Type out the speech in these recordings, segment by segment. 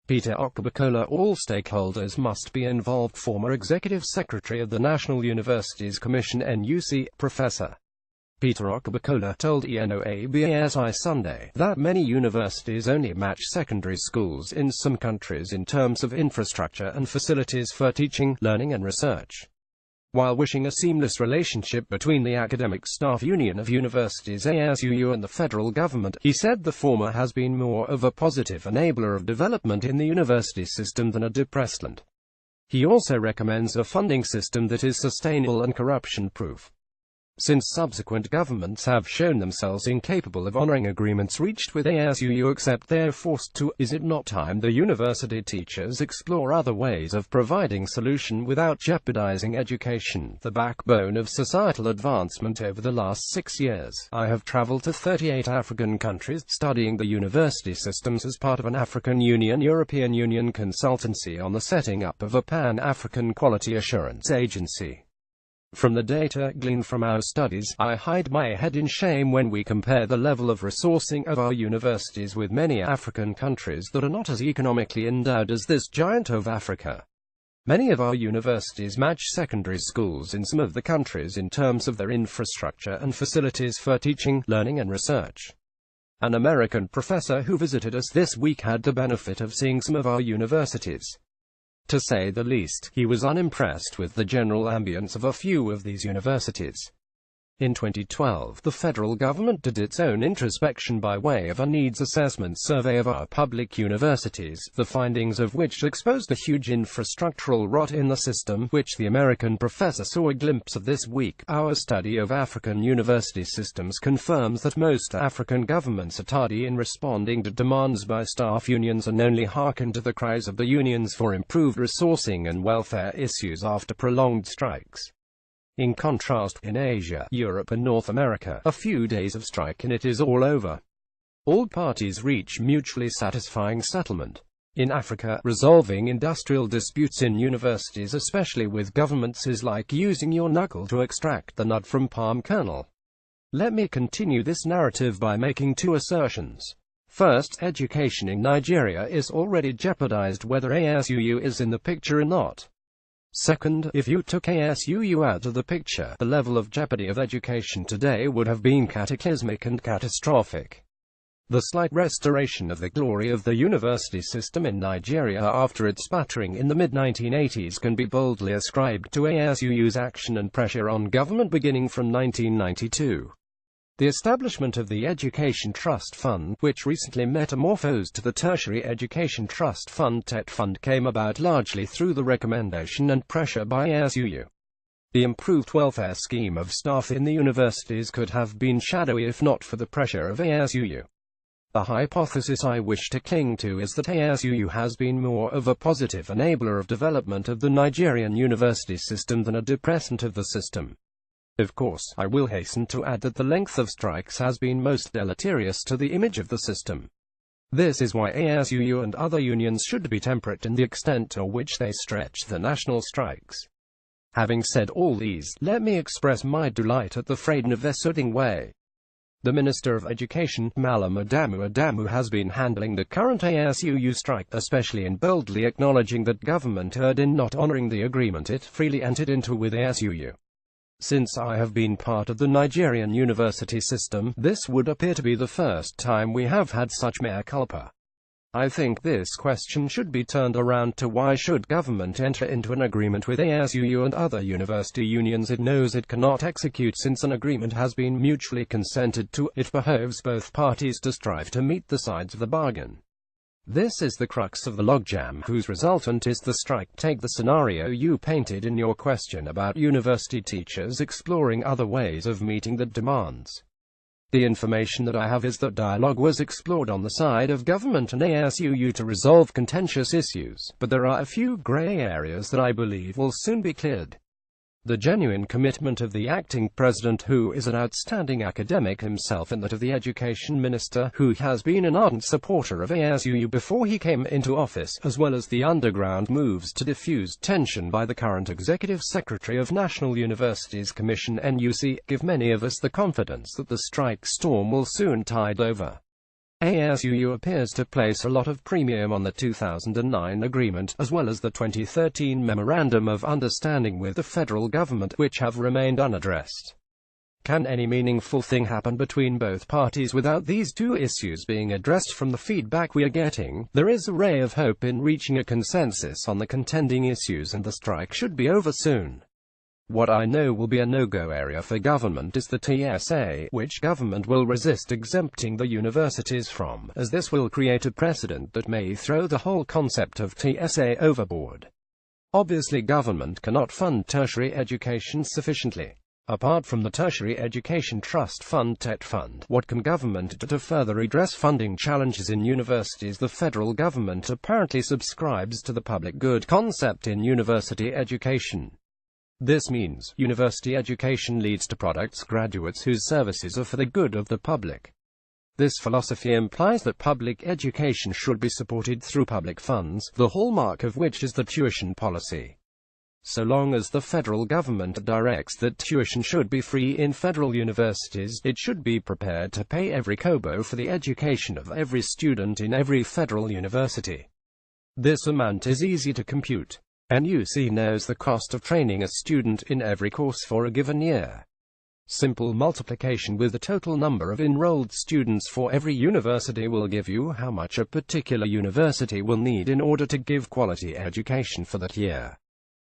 Peter Okebukola. All stakeholders must be involved. Former Executive Secretary of the National Universities Commission (NUC), Professor Peter Okebukola told ENOABASI Sunday that many universities only match secondary schools in some countries in terms of infrastructure and facilities for teaching, learning and research. While wishing a seamless relationship between the Academic Staff Union of Universities (ASUU) and the federal government, he said the former has been more of a positive enabler of development in the university system than a depressant. He also recommends a funding system that is sustainable and corruption-proof. Since subsequent governments have shown themselves incapable of honoring agreements reached with ASUU except they are forced to, is it not time the university teachers explore other ways of providing solution without jeopardizing education, the backbone of societal advancement? Over the last 6 years, I have traveled to 38 African countries, studying the university systems as part of an African Union European Union consultancy on the setting up of a Pan-African Quality Assurance Agency. From the data gleaned from our studies, I hide my head in shame when we compare the level of resourcing of our universities with many African countries that are not as economically endowed as this giant of Africa. Many of our universities match secondary schools in some of the countries in terms of their infrastructure and facilities for teaching, learning and research. An American professor who visited us this week had the benefit of seeing some of our universities. To say the least, he was unimpressed with the general ambience of a few of these universities. In 2012, the federal government did its own introspection by way of a needs assessment survey of our public universities, the findings of which exposed the huge infrastructural rot in the system, which the American professor saw a glimpse of this week. Our study of African university systems confirms that most African governments are tardy in responding to demands by staff unions and only hearken to the cries of the unions for improved resourcing and welfare issues after prolonged strikes. In contrast, in Asia, Europe and North America, a few days of strike and it is all over. All parties reach mutually satisfying settlement. In Africa, resolving industrial disputes in universities, especially with governments, is like using your knuckle to extract the nut from palm kernel. Let me continue this narrative by making two assertions. First, education in Nigeria is already jeopardized whether ASUU is in the picture or not. Second, if you took ASUU out of the picture, the level of jeopardy of education today would have been cataclysmic and catastrophic. The slight restoration of the glory of the university system in Nigeria after its battering in the mid-1980s can be boldly ascribed to ASUU's action and pressure on government beginning from 1992. The establishment of the Education Trust Fund, which recently metamorphosed to the Tertiary Education Trust Fund (TET Fund), came about largely through the recommendation and pressure by ASUU. The improved welfare scheme of staff in the universities could have been shadowy if not for the pressure of ASUU. The hypothesis I wish to cling to is that ASUU has been more of a positive enabler of development of the Nigerian university system than a depressant of the system. Of course, I will hasten to add that the length of strikes has been most deleterious to the image of the system. This is why ASUU and other unions should be temperate in the extent to which they stretch the national strikes. Having said all these, let me express my delight at the Fraidenavesuding way the Minister of Education, Malam Adamu, has been handling the current ASUU strike, especially in boldly acknowledging that government erred in not honoring the agreement it freely entered into with ASUU. Since I have been part of the Nigerian university system, this would appear to be the first time we have had such mea culpa. I think this question should be turned around to why should government enter into an agreement with ASUU and other university unions it knows it cannot execute? Since an agreement has been mutually consented to, it behoves both parties to strive to meet the sides of the bargain. This is the crux of the logjam, whose resultant is the strike. Take the scenario you painted in your question about university teachers exploring other ways of meeting the demands. The information that I have is that dialogue was explored on the side of government and ASUU to resolve contentious issues, but there are a few grey areas that I believe will soon be cleared. The genuine commitment of the acting president, who is an outstanding academic himself, and that of the education minister, who has been an ardent supporter of ASUU before he came into office, as well as the underground moves to diffuse tension by the current executive secretary of National Universities Commission (NUC), give many of us the confidence that the strike storm will soon tide over. ASU appears to place a lot of premium on the 2009 agreement, as well as the 2013 Memorandum of Understanding with the federal government, which have remained unaddressed. Can any meaningful thing happen between both parties without these two issues being addressed? From the feedback we are getting, there is a ray of hope in reaching a consensus on the contending issues, and the strike should be over soon. What I know will be a no-go area for government is the TSA, which government will resist exempting the universities from, as this will create a precedent that may throw the whole concept of TSA overboard. Obviously, government cannot fund tertiary education sufficiently. Apart from the Tertiary Education Trust Fund (TET Fund), what can government do to further address funding challenges in universities? The federal government apparently subscribes to the public good concept in university education. This means, university education leads to products, graduates whose services are for the good of the public. This philosophy implies that public education should be supported through public funds, the hallmark of which is the tuition policy. So long as the federal government directs that tuition should be free in federal universities, it should be prepared to pay every kobo for the education of every student in every federal university. This amount is easy to compute. NUC knows the cost of training a student in every course for a given year. Simple multiplication with the total number of enrolled students for every university will give you how much a particular university will need in order to give quality education for that year.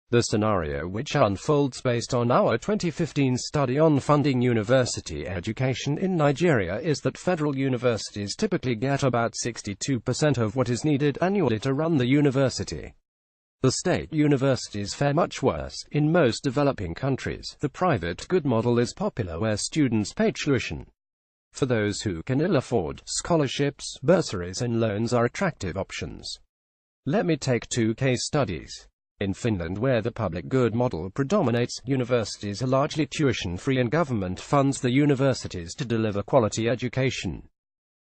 The scenario which unfolds based on our 2015 study on funding university education in Nigeria is that federal universities typically get about 62% of what is needed annually to run the university. The state universities fare much worse. In most developing countries, the private good model is popular, where students pay tuition. For those who can ill afford, scholarships, bursaries and loans are attractive options. Let me take two case studies. In Finland, where the public good model predominates, universities are largely tuition-free and government funds the universities to deliver quality education.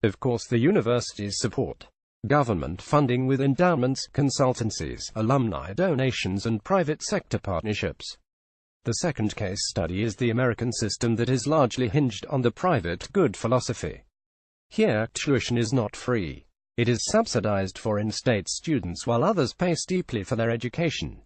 Of course, the universities support government funding with endowments, consultancies, alumni donations and private sector partnerships. The second case study is the American system that is largely hinged on the private good philosophy. Here, tuition is not free. It is subsidized for in-state students while others pay steeply for their education.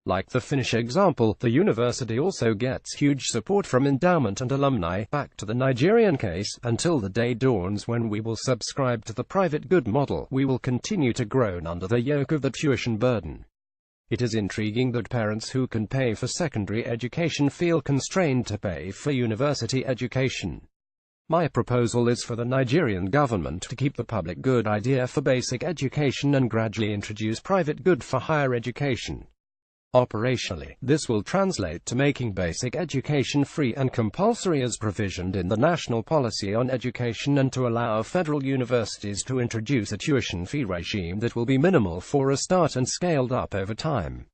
Like the Finnish example, the university also gets huge support from endowment and alumni. Back to the Nigerian case, until the day dawns when we will subscribe to the private good model, we will continue to groan under the yoke of the tuition burden. It is intriguing that parents who can pay for secondary education feel constrained to pay for university education. My proposal is for the Nigerian government to keep the public good idea for basic education and gradually introduce private good for higher education. Operationally, this will translate to making basic education free and compulsory as provisioned in the National Policy on Education, and to allow federal universities to introduce a tuition fee regime that will be minimal for a start and scaled up over time.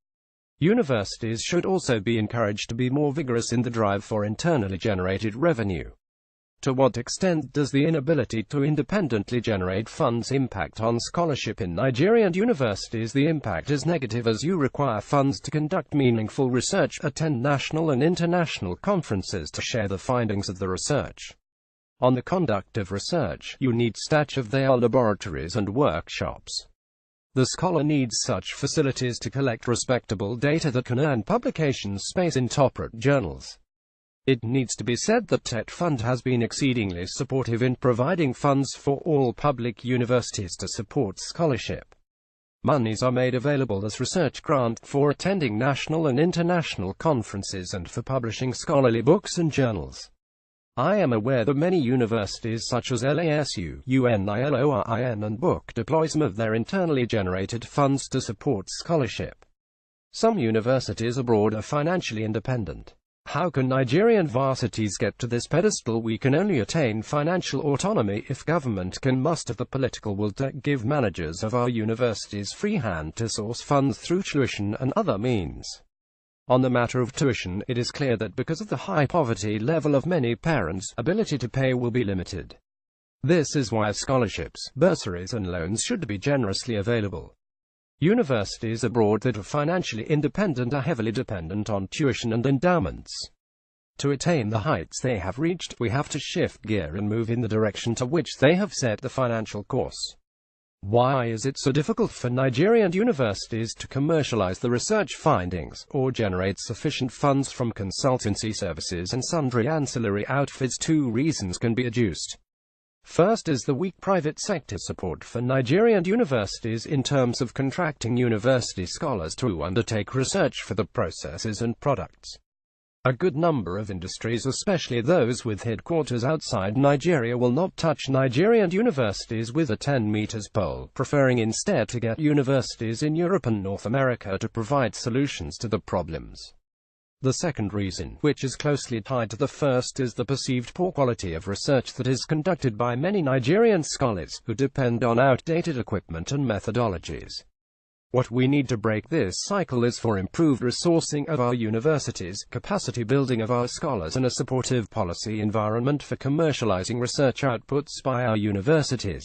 Universities should also be encouraged to be more vigorous in the drive for internally generated revenue. To what extent does the inability to independently generate funds impact on scholarship in Nigerian universities? The impact is negative, as you require funds to conduct meaningful research, attend national and international conferences to share the findings of the research. On the conduct of research, you need staff of their laboratories and workshops. The scholar needs such facilities to collect respectable data that can earn publication space in top-rated journals. It needs to be said that TET Fund has been exceedingly supportive in providing funds for all public universities to support scholarship. Monies are made available as research grant for attending national and international conferences and for publishing scholarly books and journals. I am aware that many universities such as LASU, UNILORIN and Book deploy some of their internally generated funds to support scholarship. Some universities abroad are financially independent. How can Nigerian varsities get to this pedestal? We can only attain financial autonomy if government can muster the political will to give managers of our universities free hand to source funds through tuition and other means. On the matter of tuition, it is clear that because of the high poverty level of many parents, ability to pay will be limited. This is why scholarships, bursaries and loans should be generously available. Universities abroad that are financially independent are heavily dependent on tuition and endowments. To attain the heights they have reached, we have to shift gear and move in the direction to which they have set the financial course. Why is it so difficult for Nigerian universities to commercialize the research findings, or generate sufficient funds from consultancy services and sundry ancillary outfits? Two reasons can be adduced. First is the weak private sector support for Nigerian universities in terms of contracting university scholars to undertake research for the processes and products. A good number of industries, especially those with headquarters outside Nigeria, will not touch Nigerian universities with a 10 meters pole, preferring instead to get universities in Europe and North America to provide solutions to the problems. The second reason, which is closely tied to the first, is the perceived poor quality of research that is conducted by many Nigerian scholars, who depend on outdated equipment and methodologies. What we need to break this cycle is for improved resourcing of our universities, capacity building of our scholars, and a supportive policy environment for commercializing research outputs by our universities.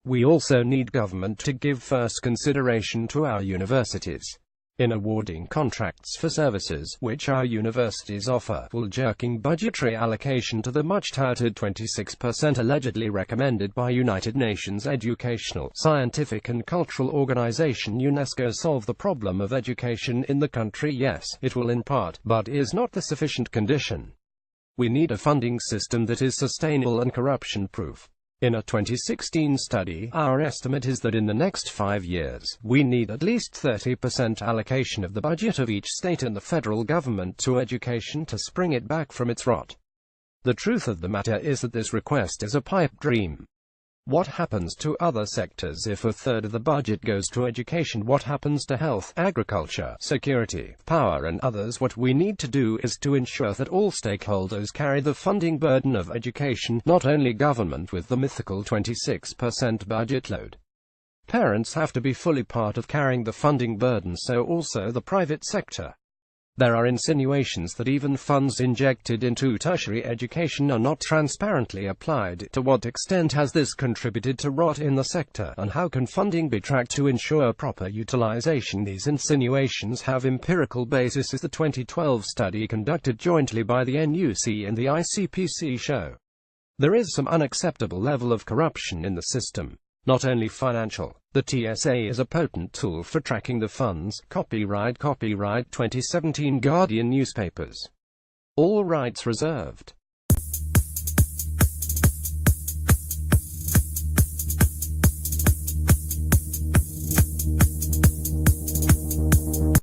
We also need government to give first consideration to our universities in awarding contracts for services which our universities offer, while jerking budgetary allocation to the much-touted 26% allegedly recommended by United Nations Educational, Scientific and Cultural Organization UNESCO. Solve the problem of education in the country? Yes, it will in part, but is not the sufficient condition. We need a funding system that is sustainable and corruption-proof. In a 2016 study, our estimate is that in the next 5 years, we need at least 30% allocation of the budget of each state and the federal government to education to spring it back from its rot. The truth of the matter is that this request is a pipe dream. What happens to other sectors if a third of the budget goes to education? What happens to health, agriculture, security, power and others? What we need to do is to ensure that all stakeholders carry the funding burden of education, not only government with the mythical 26% budget load. Parents have to be fully part of carrying the funding burden, so also the private sector. There are insinuations that even funds injected into tertiary education are not transparently applied. To what extent has this contributed to rot in the sector, and how can funding be tracked to ensure proper utilization? These insinuations have empirical basis, as the 2012 study conducted jointly by the NUC and the ICPC show. There is some unacceptable level of corruption in the system. Not only financial. The TSA is a potent tool for tracking the funds. Copyright 2017 Guardian newspapers. All rights reserved.